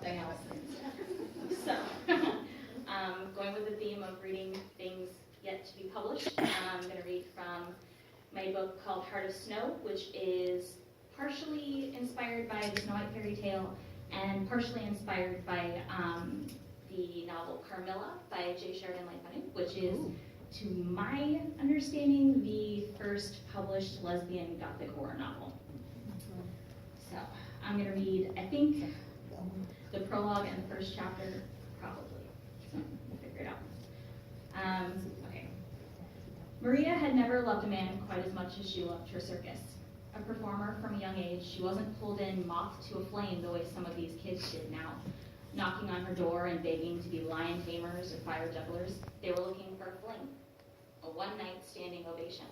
something else. So, going with the theme of reading things yet to be published, I'm going to read from my book called Heart of Snow, which is partially inspired by the Snow White fairy tale and partially inspired by the novel Carmilla by J. Sheridan Lane, which is, to my understanding, the first published lesbian gothic horror novel. So I'm going to read, I think, the prologue and the first chapter, probably. So we'll figure it out. Okay. Maria had never loved a man quite as much as she loved her circus. A performer from a young age, she wasn't pulled in moth to a flame the way some of these kids did now, knocking on her door and begging to be lion tamers or fire jugglers. They were looking for a fling, a one-night standing ovation.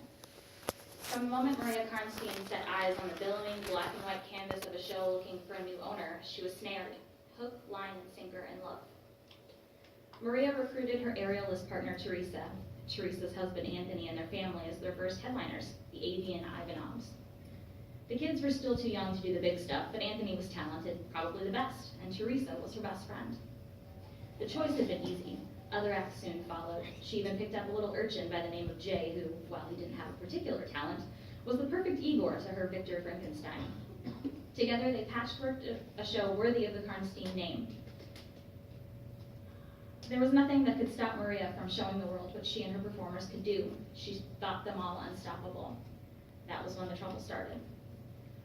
From the moment Maria Karnstein set eyes on the billowing black and white canvas of a show looking for a new owner, she was snared, hook, line, and sinker in love. Maria recruited her aerialist partner Teresa, Teresa's husband Anthony, and their family as their first headliners, the Avian Ivanovs. The kids were still too young to do the big stuff, but Anthony was talented, probably the best, and Teresa was her best friend. The choice had been easy. Other acts soon followed. She even picked up a little urchin by the name of Jay, who, while he didn't have a particular talent, was the perfect Igor to her Victor Frankenstein. Together, they patchworked a show worthy of the Karnstein name. There was nothing that could stop Maria from showing the world what she and her performers could do. She thought them all unstoppable. That was when the trouble started.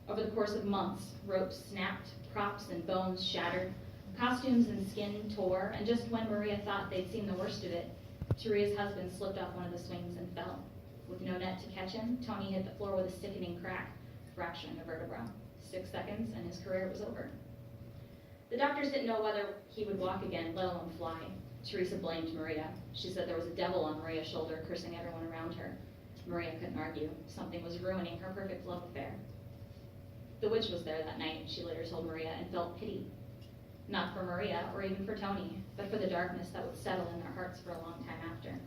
Over the course of months, ropes snapped, props and bones shattered, costumes and skin tore, and just when Maria thought they'd seen the worst of it, Teresa's husband slipped off one of the swings and fell. With no net to catch him, Tony hit the floor with a sickening crack, fracturing a vertebra. 6 seconds and his career was over. The doctors didn't know whether he would walk again, let alone fly. Teresa blamed Maria. She said there was a devil on Maria's shoulder, cursing everyone around her. Maria couldn't argue. Something was ruining her perfect love affair. The witch was there that night, she later told Maria, and felt pity. Not for Maria, or even for Tony, but for the darkness that would settle in their hearts for a long time after.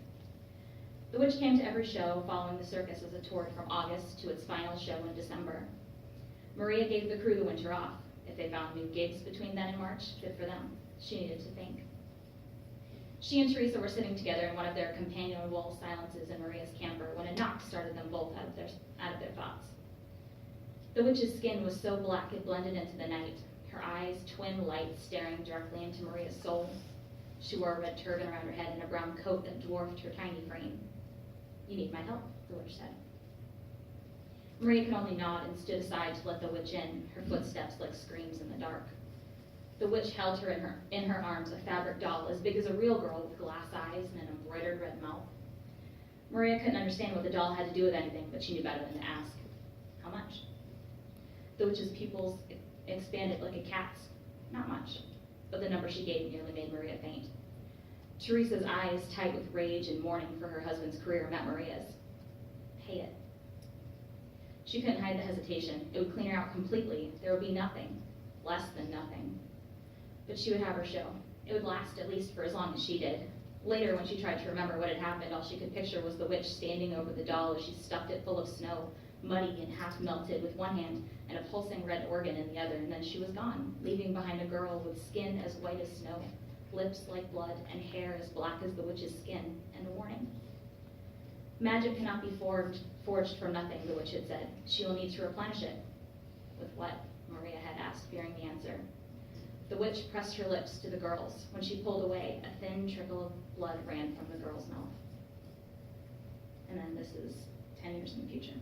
The witch came to every show following the circus as it toured from August to its final show in December. Maria gave the crew the winter off. If they found new gigs between then and March, good for them. She needed to think. She and Teresa were sitting together in one of their companionable silences in Maria's camper when a knock started them both out of their thoughts. The witch's skin was so black it blended into the night, her eyes twin lights staring directly into Maria's soul. She wore a red turban around her head and a brown coat that dwarfed her tiny frame. "You need my help," the witch said. Maria could only nod and stood aside to let the witch in, her footsteps like screams in the dark. The witch held her in her arms, a fabric doll as big as a real girl with glass eyes and an embroidered red mouth. Maria couldn't understand what the doll had to do with anything, but she knew better than to ask. How much? The witch's pupils expanded like a cat's. Not much, but the number she gave nearly made Maria faint. Teresa's eyes, tight with rage and mourning for her husband's career, met Maria's. Pay it. She couldn't hide the hesitation. It would clean her out completely. There would be nothing, less than nothing. But she would have her show. It would last at least for as long as she did. Later, when she tried to remember what had happened, all she could picture was the witch standing over the doll as she stuffed it full of snow, muddy and half melted with one hand and a pulsing red organ in the other, and then she was gone, leaving behind a girl with skin as white as snow, lips like blood, and hair as black as the witch's skin, and a warning. Magic cannot be forged from nothing, the witch had said. She will need to replenish it. With what? Maria had asked, fearing the answer. The witch pressed her lips to the girl's. When she pulled away, a thin trickle of blood ran from the girl's mouth. And then this is 10 years in the future.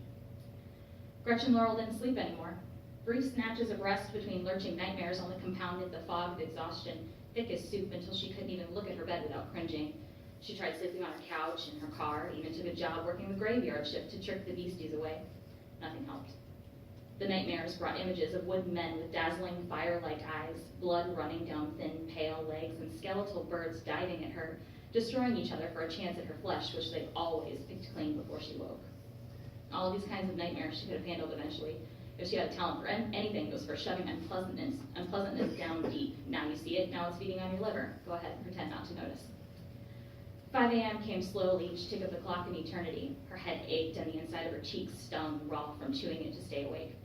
Gretchen Laurel didn't sleep anymore. Brief snatches of rest between lurching nightmares only compounded the fog of exhaustion, thick as soup, until she couldn't even look at her bed without cringing. She tried sleeping on her couch, in her car, even took a job working the graveyard shift to trick the beasties away. Nothing helped. The nightmares brought images of wooden men with dazzling fire-like eyes, blood running down thin, pale legs, and skeletal birds diving at her, destroying each other for a chance at her flesh, which they always picked clean before she woke. All of these kinds of nightmares she could have handled eventually. If she had a talent for anything, it was for shoving unpleasantness down deep. Now you see it, now it's feeding on your liver. Go ahead and pretend not to notice. 5 a.m. came slowly, each tick of the clock an eternity. Her head ached and the inside of her cheeks stung raw from chewing it to stay awake.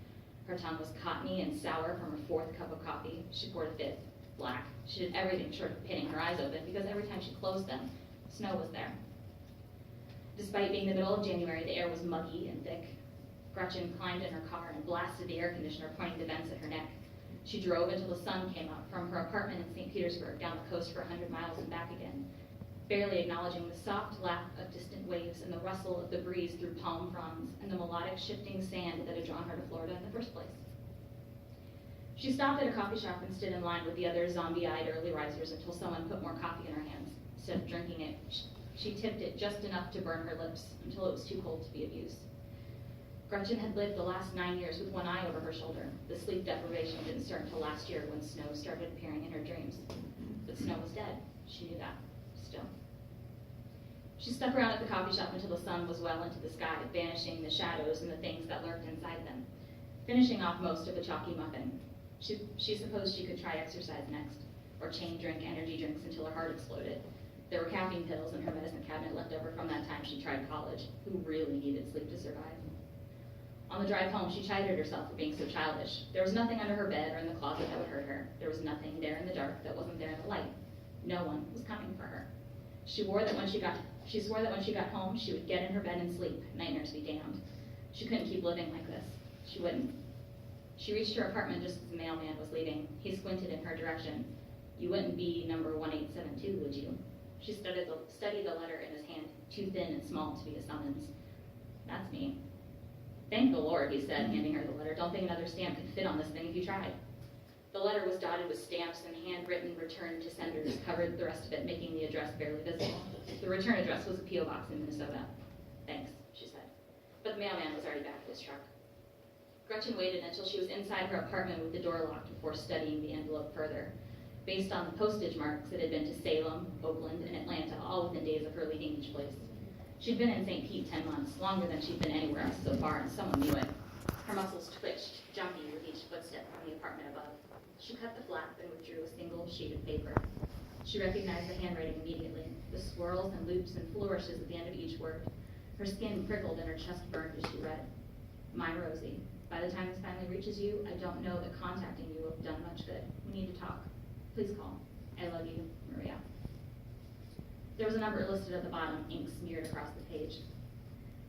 Her tongue was cottony and sour from her 4th cup of coffee. She poured a 5th, black. She did everything short of pinning her eyes open because every time she closed them, snow was there. Despite being the middle of January, the air was muggy and thick. Gretchen climbed in her car and blasted the air conditioner, pointing the vents at her neck. She drove until the sun came up from her apartment in St. Petersburg down the coast for 100 miles and back again, barely acknowledging the soft lap of distant waves and the rustle of the breeze through palm fronds and the melodic shifting sand that had drawn her to Florida in the first place. She stopped at a coffee shop and stood in line with the other zombie-eyed early risers until someone put more coffee in her hands. Instead of drinking it, she tipped it just enough to burn her lips until it was too cold to be of use. Gretchen had lived the last 9 years with one eye over her shoulder. The sleep deprivation didn't start until last year when snow started appearing in her dreams. But snow was dead. She knew that, still. She stuck around at the coffee shop until the sun was well into the sky, banishing the shadows and the things that lurked inside them, finishing off most of the chalky muffin. She supposed she could try exercise next, or chain drink energy drinks until her heart exploded. There were caffeine pills in her medicine cabinet left over from that time she tried college. Who really needed sleep to survive? On the drive home, she chided herself for being so childish. There was nothing under her bed or in the closet that would hurt her. There was nothing there in the dark that wasn't there in the light. No one was coming for her. She swore that when she got home, she would get in her bed and sleep, nightmares be damned. She couldn't keep living like this. She wouldn't. She reached her apartment just as the mailman was leaving. He squinted in her direction. You wouldn't be number 1872, would you? She studied the letter in his hand, too thin and small to be a summons. That's me. Thank the Lord, he said, handing her the letter. Don't think another stamp could fit on this thing if you tried. The letter was dotted with stamps and handwritten return to senders covered the rest of it, making the address barely visible. The return address was a P.O. box in Minnesota. Thanks, she said. But the mailman was already back at his truck. Gretchen waited until she was inside her apartment with the door locked before studying the envelope further. Based on the postage marks, it had been to Salem, Oakland, and Atlanta, all within days of her leaving each place. She'd been in St. Pete 10 months, longer than she'd been anywhere else so far, and someone knew it. Her muscles twitched, jumpy with each footstep from the apartment above. She cut the flap and withdrew a single sheet of paper. She recognized the handwriting immediately, the swirls and loops and flourishes at the end of each word. Her skin prickled and her chest burned as she read. My Rosie, by the time this finally reaches you, I don't know that contacting you will have done much good. We need to talk. Please call. I love you, Maria. There was a number listed at the bottom, ink smeared across the page.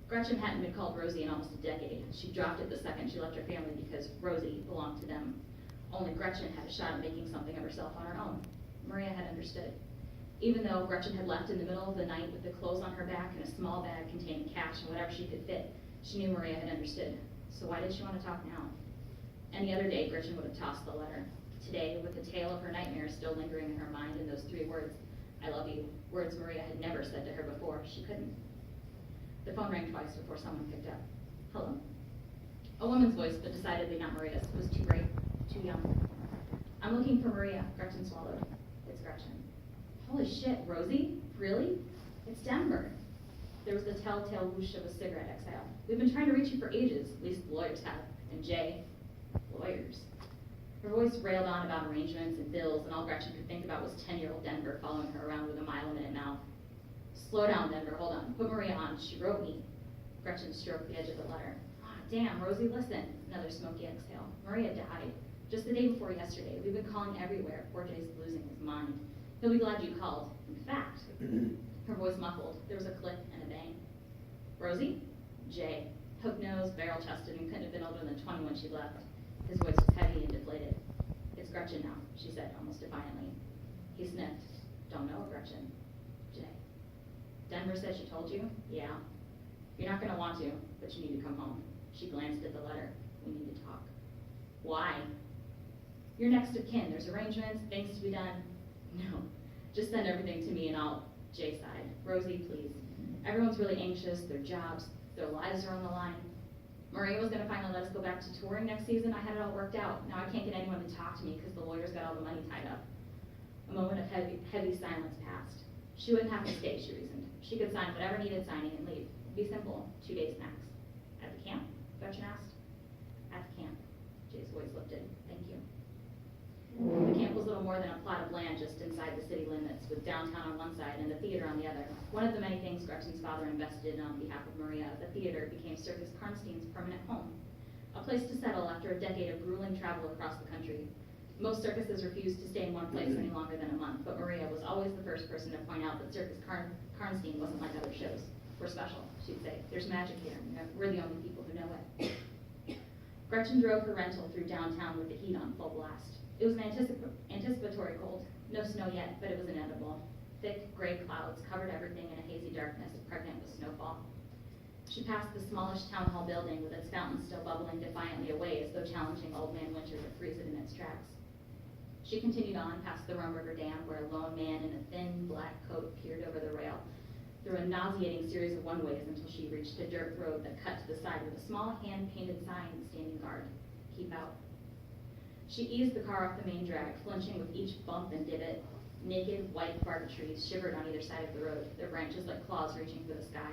Gretchen hadn't been called Rosie in almost a decade. She dropped it the second she left her family because Rosie belonged to them. Only Gretchen had a shot at making something of herself on her own. Maria had understood. Even though Gretchen had left in the middle of the night with the clothes on her back and a small bag containing cash and whatever she could fit, she knew Maria had understood. So why did she want to talk now? Any other day, Gretchen would have tossed the letter. Today, with the tale of her nightmares still lingering in her mind and those 3 words, I love you, words Maria had never said to her before, she couldn't. The phone rang twice before someone picked up. Hello. A woman's voice, but decidedly not Maria's. It was too great, too young. I'm looking for Maria, Gretchen swallowed. It's Gretchen. Holy shit, Rosie? Really? It's Denver. There was the telltale whoosh of a cigarette exhale. We've been trying to reach you for ages, at least the lawyers have. And Jay, lawyers. Her voice railed on about arrangements and bills, and all Gretchen could think about was 10-year-old Denver following her around with a mile-a-minute mouth. Slow down, Denver, hold on. Put Maria on. She wrote me. Gretchen stroked the edge of the letter. Ah, damn, Rosie, listen. Another smoky exhale. Maria died. Just the day before yesterday. We've been calling everywhere. Poor Jay's losing his mind. He'll be glad you called. In fact, her voice muffled. There was a click and a bang. Rosie? Jay. Hook-nosed, barrel-chested, and couldn't have been older than 20 when she left. His voice was heavy and deflated. It's Gretchen now, she said, almost defiantly. He sniffed. Don't know, Gretchen. Jay. Denver said she told you? Yeah. You're not going to want to, but you need to come home. She glanced at the letter. We need to talk. Why? You're next of kin. There's arrangements, things to be done. No. Just send everything to me and I'll... Jay sighed. Rosie, please. Everyone's really anxious. Their jobs, their lives are on the line. Maria was going to finally let us go back to touring next season. I had it all worked out. Now I can't get anyone to talk to me because the lawyers got all the money tied up. A moment of heavy silence passed. She wouldn't have to stay, she reasoned. She could sign whatever needed signing and leave. It'd be simple. 2 days max. At the camp? Gretchen asked. At the camp. Jay's voice lifted. Thank you. The camp was little more than a plot of land just inside the city limits, with downtown on one side and the theater on the other. One of the many things Gretchen's father invested in on behalf of Maria, the theater became Circus Karnstein's permanent home, a place to settle after a decade of grueling travel across the country. Most circuses refused to stay in one place any longer than a month, but Maria was always the first person to point out that Circus Karnstein wasn't like other shows. We're special, she'd say. There's magic here. We're the only people who know it. Gretchen drove her rental through downtown with the heat on full blast. It was an anticipatory cold. No snow yet, but it was inevitable. Thick, gray clouds covered everything in a hazy darkness, pregnant with snowfall. She passed the smallish town hall building with its fountain still bubbling defiantly away as though challenging Old Man Winter to freeze it in its tracks. She continued on past the Rome River Dam, where a lone man in a thin black coat peered over the rail, through a nauseating series of one-ways until she reached a dirt road that cut to the side with a small hand-painted sign standing guard, "Keep out." She eased the car off the main drag, flinching with each bump and divot. Naked, white bark trees shivered on either side of the road, their branches like claws reaching for the sky.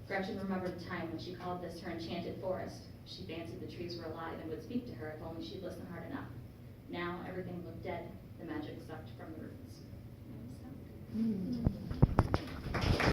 Gretchen remembered the time when she called this her enchanted forest. She fancied the trees were alive and would speak to her if only she'd listen hard enough. Now everything looked dead, the magic sucked from the roots.